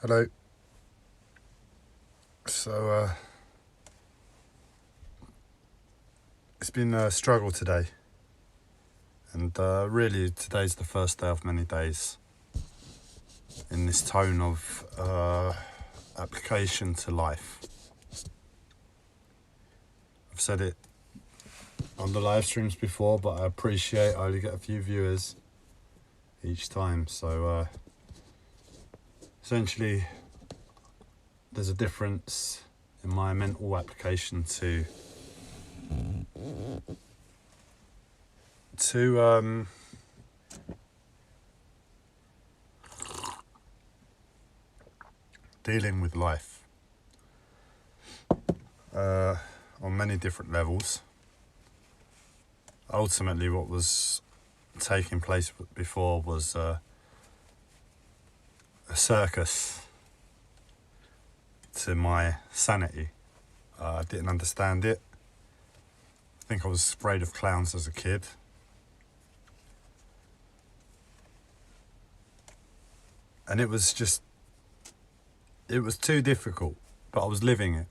Hello. So it's been a struggle today, and really today's the first day of many days in this tone of application to life. I've said it on the live streams before, but I appreciate I only get a few viewers each time, so essentially there's a difference in my mental application to dealing with life on many different levels. Ultimately, what was taking place before was a circus to my sanity. I didn't understand it. I think I was afraid of clowns as a kid. And it was too difficult, but I was living it.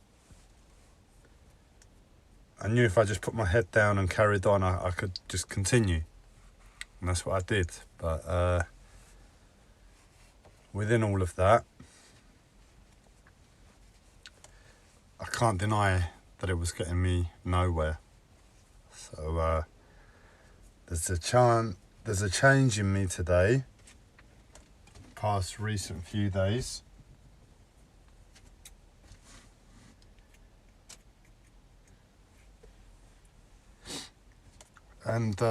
I knew if I just put my head down and carried on, I could just continue. And that's what I did. But within all of that, I can't deny that it was getting me nowhere. So there's a change in me today, past recent few days. And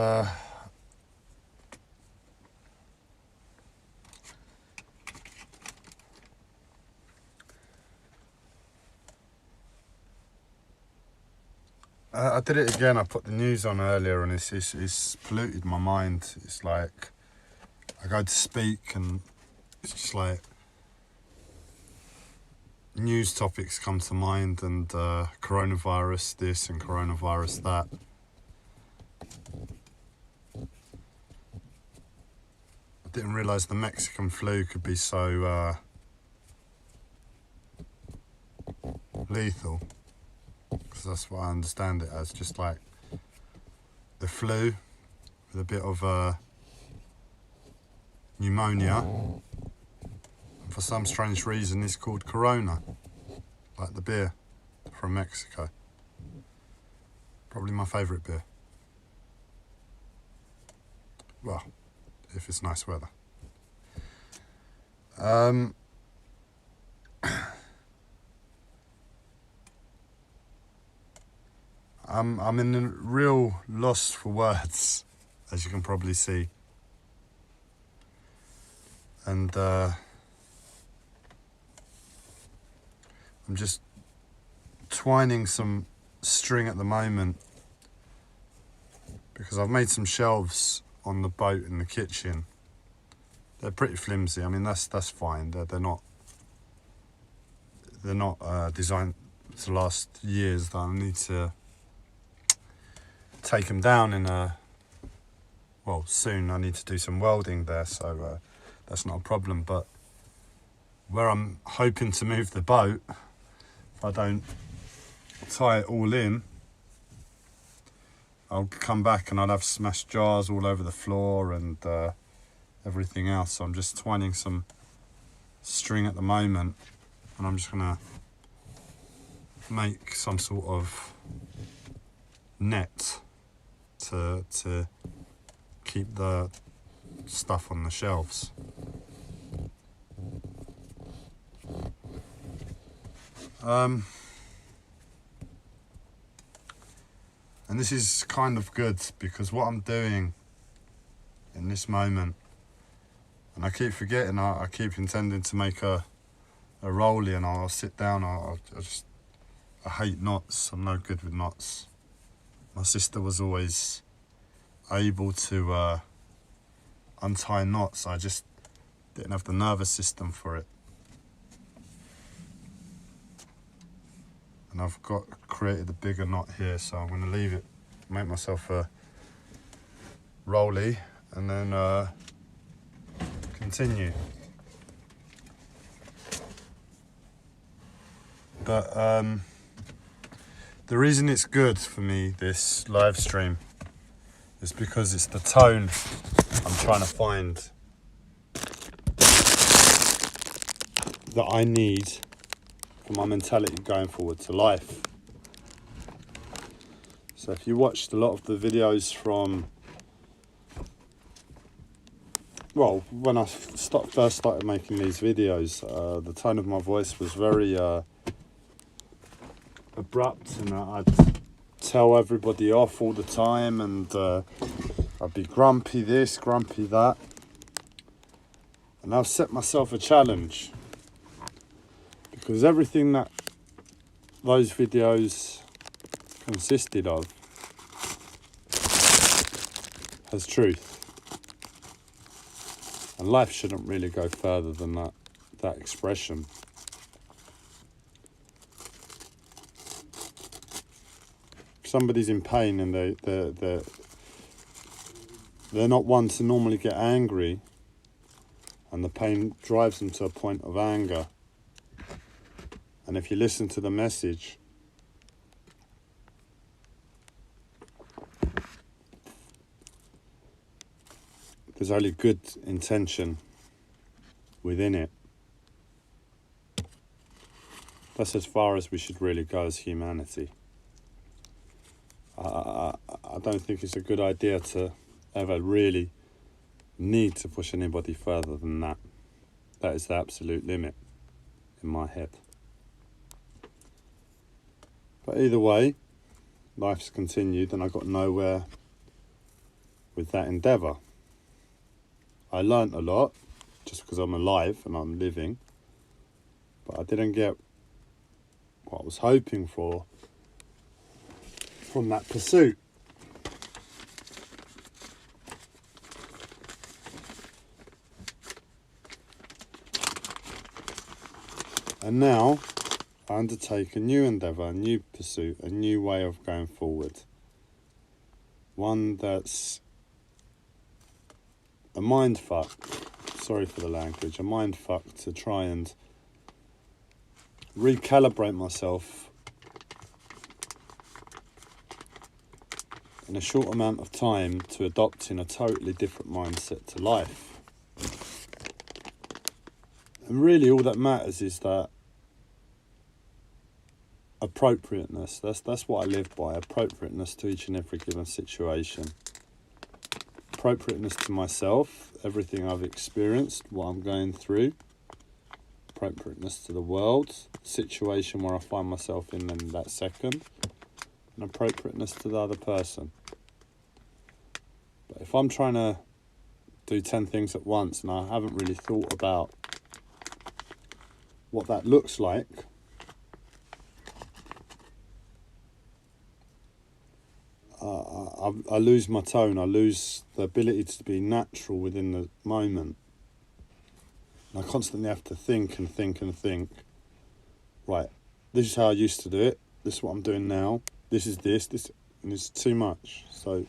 I did it again. I put the news on earlier, and it's polluted my mind. It's like I go to speak, and it's just like news topics come to mind, and coronavirus this and coronavirus that. I didn't realise the Mexican flu could be so lethal, because that's what I understand it as, just like the flu with a bit of pneumonia, and for some strange reason it's called Corona, like the beer from Mexico. Probably my favourite beer. Well, if it's nice weather. I'm in a real loss for words, as you can probably see. And I'm just twining some string at the moment, because I've made some shelves on the boat in the kitchen. They're pretty flimsy. I mean, that's fine. They're not designed to last years. That I need to take them down soon. I need to do some welding there, so that's not a problem. But where I'm hoping to move the boat, if I don't tie it all in, I'll come back and I'll have smashed jars all over the floor and everything else. So I'm just twining some string at the moment, and I'm just gonna make some sort of net to keep the stuff on the shelves. And this is kind of good, because what I'm doing in this moment, and I keep forgetting, I keep intending to make a rollie, and I'll sit down, I hate knots. I'm no good with knots. My sister was always able to untie knots. I just didn't have the nervous system for it. And I've created a bigger knot here, so I'm going to leave it, make myself a rollie, and then continue. but the reason it's good for me, this live stream, is because it's the tone I'm trying to find that I need for my mentality going forward to life. So if you watched a lot of the videos from, well, when I first started making these videos, the tone of my voice was very abrupt, and I'd tell everybody off all the time, and I'd be grumpy this, grumpy that. And I've set myself a challenge, because everything that those videos consisted of has truth. And life shouldn't really go further than that expression. If somebody's in pain and they're not one to normally get angry, and the pain drives them to a point of anger, and if you listen to the message, there's only good intention within it. That's as far as we should really go as humanity. I don't think it's a good idea to ever really need to push anybody further than that. That is the absolute limit in my head. But either way, life's continued, and I got nowhere with that endeavour. I learnt a lot just because I'm alive and I'm living, but I didn't get what I was hoping for from that pursuit. And now I undertake a new endeavour, a new pursuit, a new way of going forward. One that's a mind fuck, sorry for the language, a mind fuck to try and recalibrate myself in a short amount of time to adopting a totally different mindset to life. And really all that matters is that appropriateness. That's what I live by, appropriateness to each and every given situation. Appropriateness to myself, everything I've experienced, what I'm going through. Appropriateness to the world, the situation where I find myself in that second. And appropriateness to the other person. But if I'm trying to do 10 things at once and I haven't really thought about what that looks like, I lose my tone, I lose the ability to be natural within the moment. And I constantly have to think and think and think, right, this is how I used to do it, this is what I'm doing now, this is this, and it's too much. So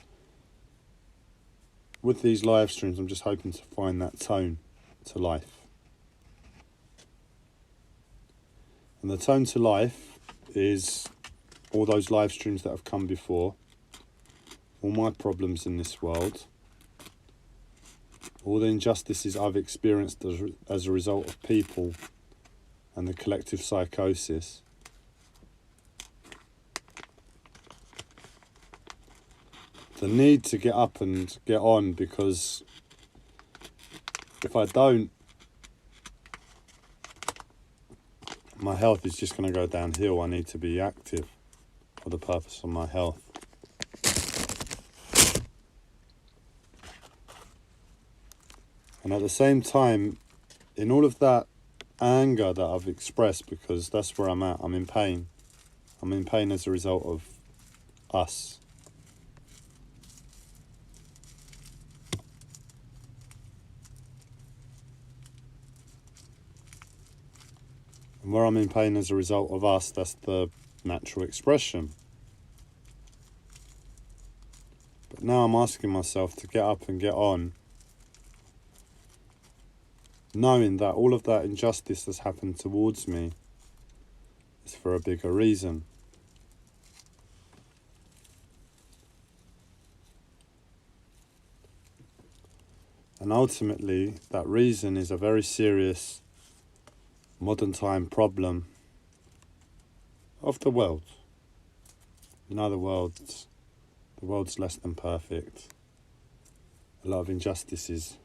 with these live streams, I'm just hoping to find that tone to life. And the tone to life is all those live streams that have come before, all my problems in this world, all the injustices I've experienced as a result of people and the collective psychosis. The need to get up and get on, because if I don't, my health is just going to go downhill. I need to be active for the purpose of my health. And at the same time, in all of that anger that I've expressed, because that's where I'm at, I'm in pain. I'm in pain as a result of us. And where I'm in pain as a result of us, that's the natural expression. But now I'm asking myself to get up and get on, knowing that all of that injustice that's happened towards me is It's for a bigger reason. And ultimately, that reason is a very serious modern time problem of the world. You know, the world's less than perfect. A lot of injustices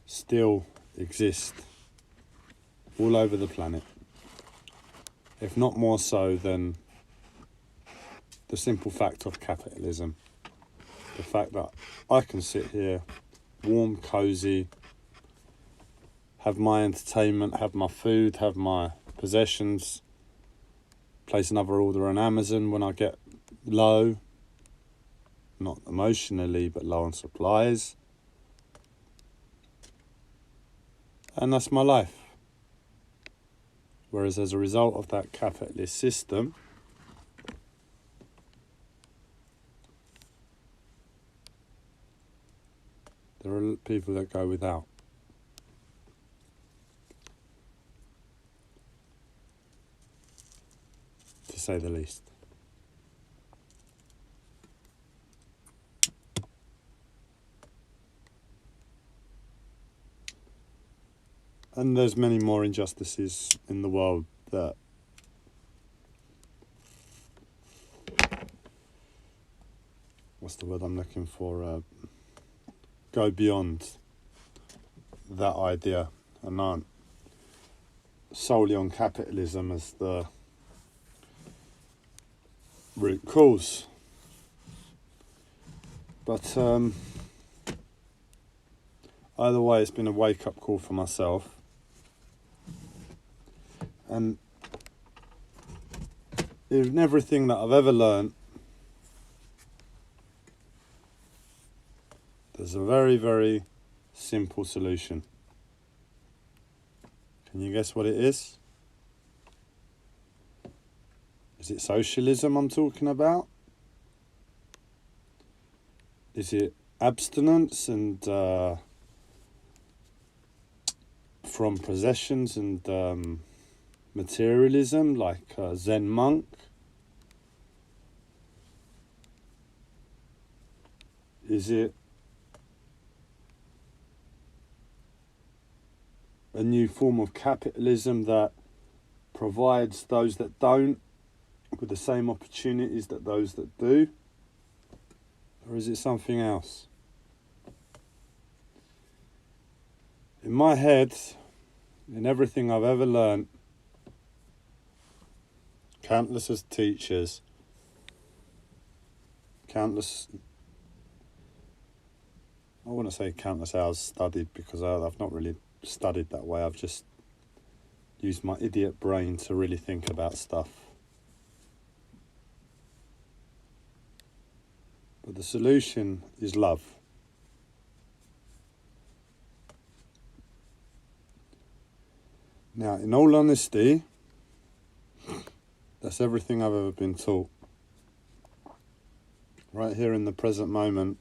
still exist all over the planet, if not more so than the simple fact of capitalism. The fact that I can sit here, warm, cosy, have my entertainment, have my food, have my possessions, place another order on Amazon when I get low, not emotionally, but low on supplies. And that's my life. Whereas as a result of that capitalist system, there are people that go without. To say the least. And there's many more injustices in the world that what's the word I'm looking for? Go beyond that idea and aren't solely on capitalism as the root cause. But either way, it's been a wake-up call for myself. And in everything that I've ever learned, there's a very, very simple solution. Can you guess what it is? Is it socialism I'm talking about? Is it abstinence and from possessions and materialism, like a Zen monk? Is it a new form of capitalism that provides those that don't with the same opportunities that those that do? Or is it something else? In my head, in everything I've ever learned, countless as teachers, countless, I wouldn't say countless hours studied because I've not really studied that way. I've just used my idiot brain to really think about stuff. But the solution is love. Now, in all honesty, that's everything I've ever been taught. Right here in the present moment,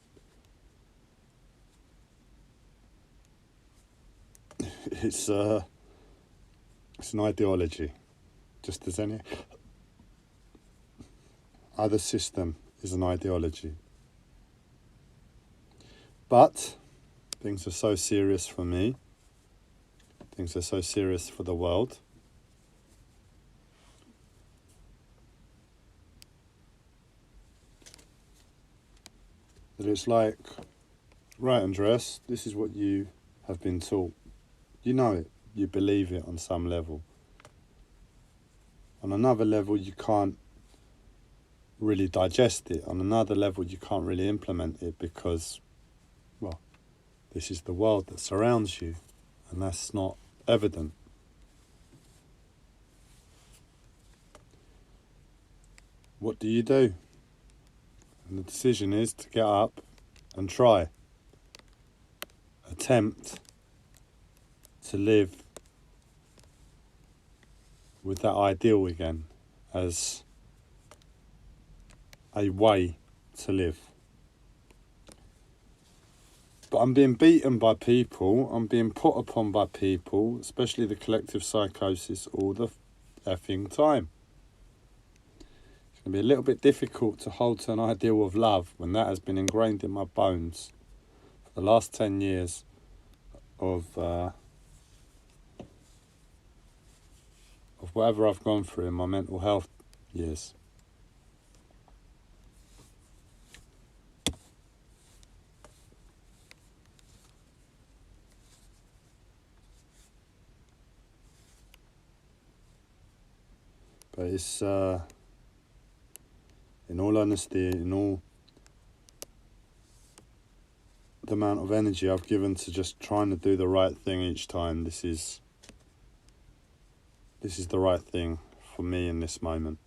it's an ideology, just as any other system is an ideology. But things are so serious for me, things are so serious for the world, that it's like, right, Andreas, this is what you have been taught. You know it, you believe it on some level. On another level, you can't really digest it. On another level, you can't really implement it because, well, this is the world that surrounds you, and that's not evident. What do you do? And the decision is to get up and try. Attempt to live with that ideal again as a way to live. But I'm being beaten by people, I'm being put upon by people, especially the collective psychosis, or the effing time. It's going to be a little bit difficult to hold to an ideal of love when that has been ingrained in my bones for the last 10 years of whatever I've gone through in my mental health years. But it's, in all honesty, in all the amount of energy I've given to just trying to do the right thing each time, this is the right thing for me in this moment.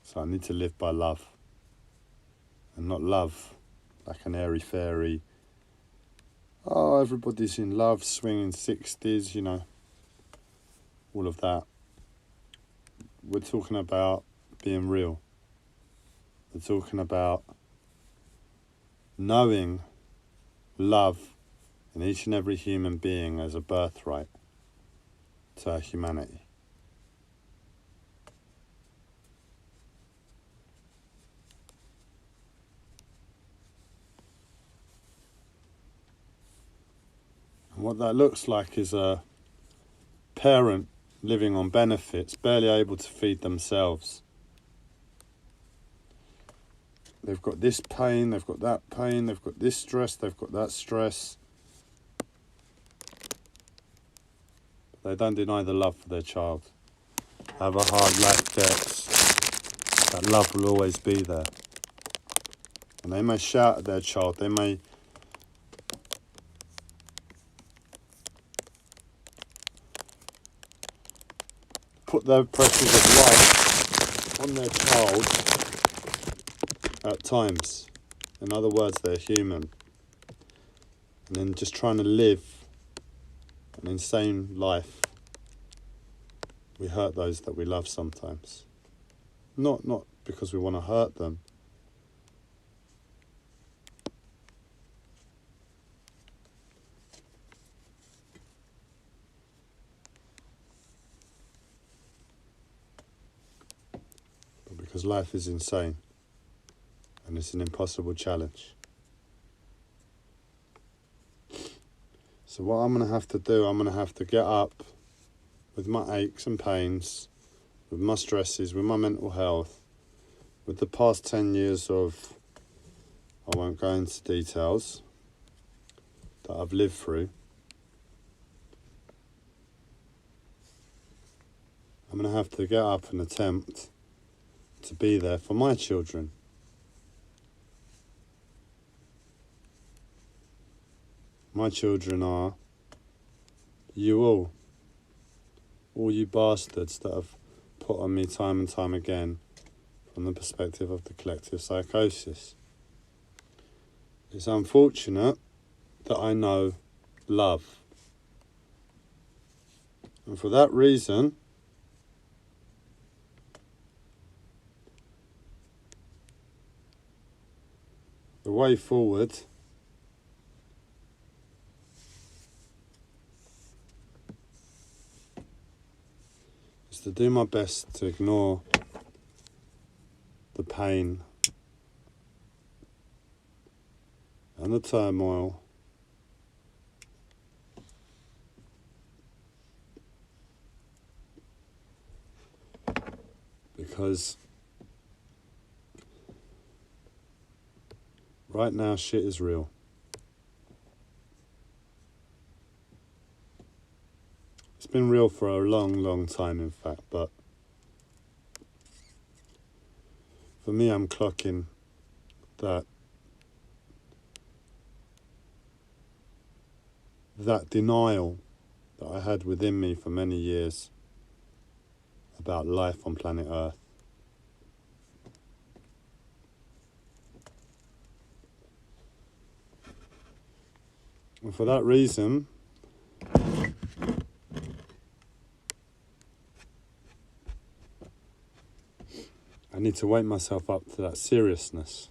So I need to live by love, and not love like an airy-fairy, oh, everybody's in love, swinging 60s, you know, all of that. We're talking about being real. We're talking about knowing love in each and every human being as a birthright to our humanity. And what that looks like is a parent living on benefits, barely able to feed themselves. They've got this pain, they've got that pain, they've got this stress, they've got that stress. They don't deny the love for their child. Have a hard life debts. That love will always be there. And they may shout at their child, they may put the pressures of life on their child at times. In other words, they're human. And then just trying to live an insane life, we hurt those that we love sometimes. Not because we want to hurt them. But because life is insane. And it's an impossible challenge. So what I'm going to have to do, I'm going to have to get up with my aches and pains, with my stresses, with my mental health, with the past 10 years of, I won't go into details, that I've lived through. I'm going to have to get up and attempt to be there for my children. My children are you all you bastards that have put on me time and time again from the perspective of the collective psychosis. It's unfortunate that I know love. And for that reason, the way forward is to do my best to ignore the pain and the turmoil because right now shit is real. It's been real for a long, long time, in fact, but for me, I'm clocking that denial that I had within me for many years about life on planet Earth. And for that reason, I need to wake myself up to that seriousness.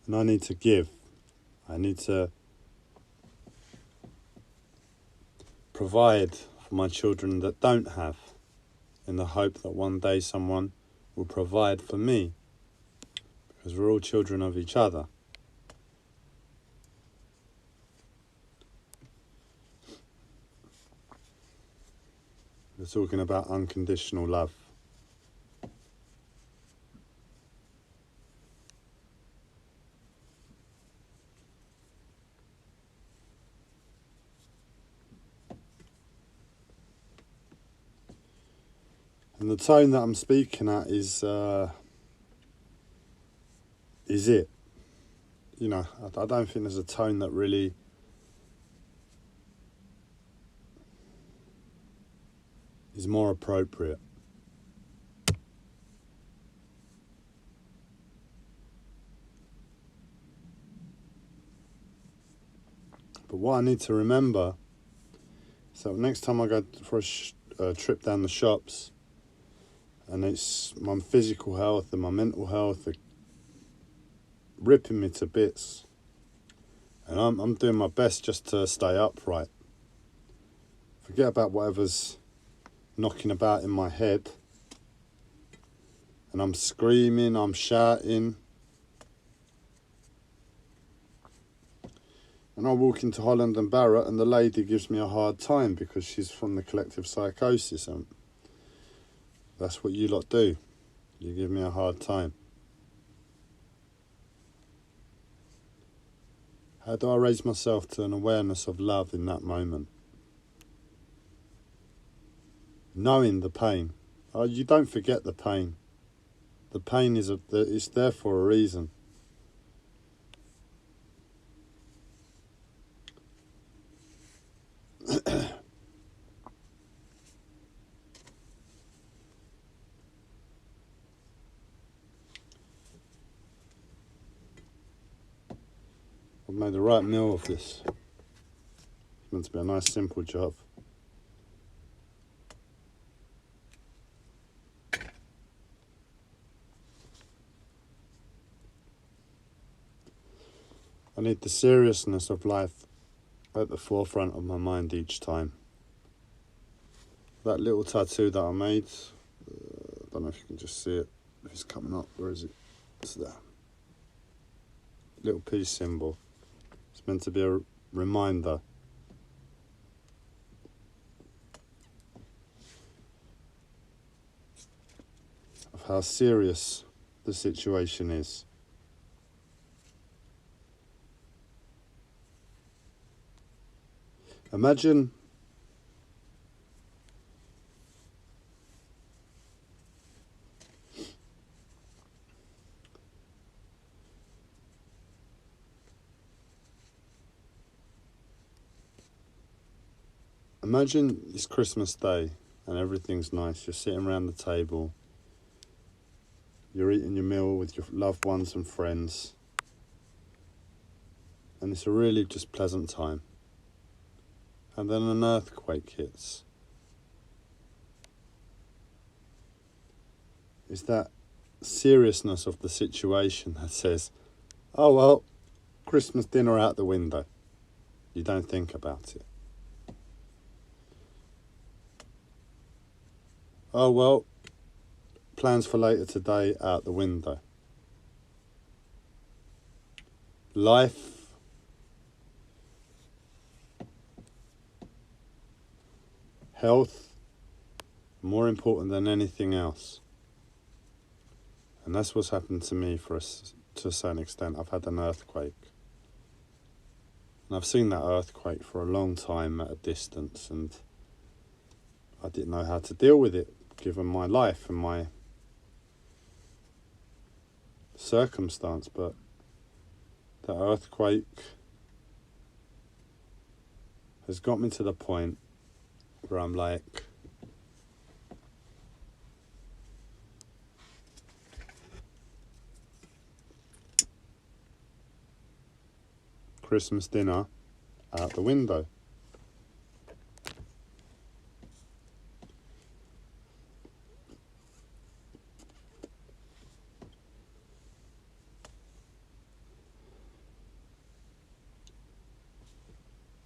And I need to give. I need to provide for my children that don't have, in the hope that one day someone will provide for me, because we're all children of each other. We're talking about unconditional love. And the tone that I'm speaking at is it. You know, I don't think there's a tone that really is more appropriate. But what I need to remember is that next time I go for a trip down the shops, and it's my physical health and my mental health are ripping me to bits, and I'm doing my best just to stay upright. Forget about whatever's knocking about in my head, and I'm screaming, I'm shouting, and I walk into Holland and Barrett, and the lady gives me a hard time because she's from the collective psychosis, and that's what you lot do. You give me a hard time. How do I raise myself to an awareness of love in that moment? Knowing the pain. Oh, you don't forget the pain. The pain it's there for a reason. I've made the right meal of this. It's meant to be a nice simple job. I need the seriousness of life at the forefront of my mind each time. That little tattoo that I made, I don't know if you can just see it, if it's coming up, where is it? It's there. Little peace symbol. It's meant to be a reminder of how serious the situation is. Imagine it's Christmas Day and everything's nice. You're sitting around the table. You're eating your meal with your loved ones and friends. And it's a really just pleasant time. And then an earthquake hits. It's that seriousness of the situation that says, oh well, Christmas dinner out the window. You don't think about it. Oh well, plans for later today out the window. Life, health, more important than anything else. And that's what's happened to me to a certain extent. I've had an earthquake. And I've seen that earthquake for a long time at a distance, and I didn't know how to deal with it, given my life and my circumstance. But that earthquake has got me to the point where I'm like, Christmas dinner out the window.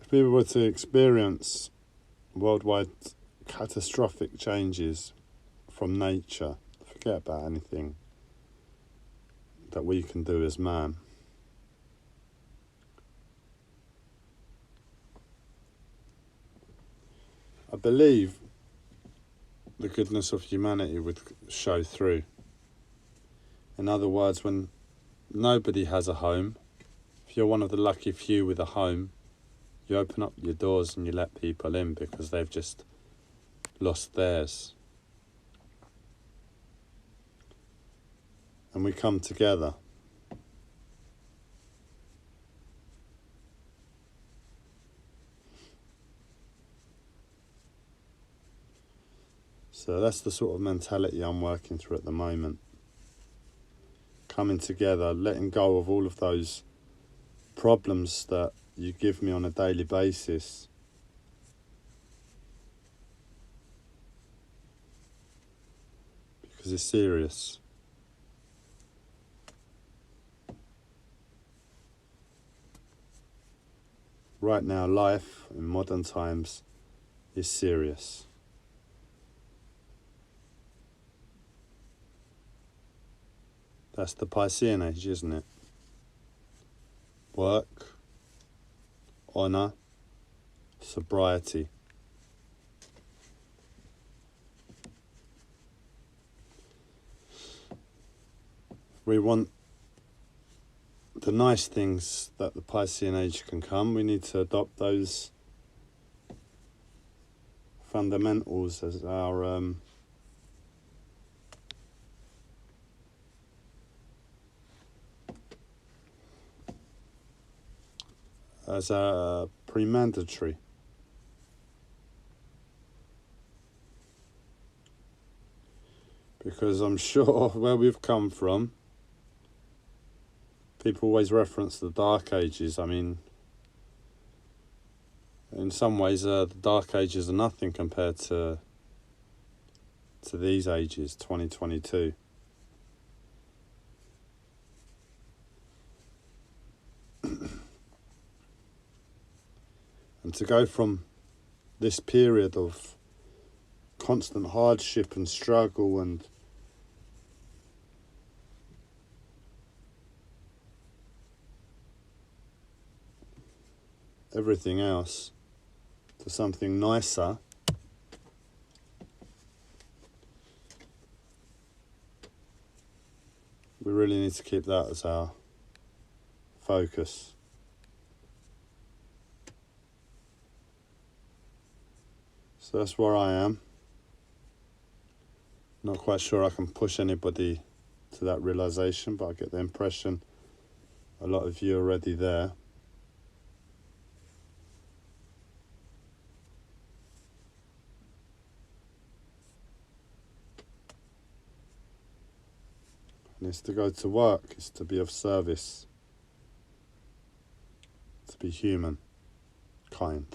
If people were to experience worldwide catastrophic changes from nature, forget about anything that we can do as man. I believe the goodness of humanity would show through. In other words, when nobody has a home, if you're one of the lucky few with a home, you open up your doors and you let people in because they've just lost theirs. And we come together. So that's the sort of mentality I'm working through at the moment. Coming together, letting go of all of those problems that you give me on a daily basis. Because it's serious. Right now, life in modern times is serious. That's the Piscean age, isn't it? Work, honour, sobriety. We want the nice things that the Piscean age can come. We need to adopt those fundamentals as our pre-mandatory. Because I'm sure where we've come from, people always reference the Dark Ages. I mean, in some ways, the Dark Ages are nothing compared to these ages, 2022. And to go from this period of constant hardship and struggle and everything else to something nicer, we really need to keep that as our focus. So that's where I am. Not quite sure I can push anybody to that realization, but I get the impression a lot of you are already there. And it's to go to work, it's to be of service, to be human, kind.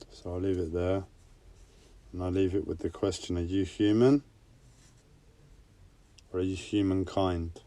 So I'll leave it there, and I'll leave it with the question, are you human or are you humankind?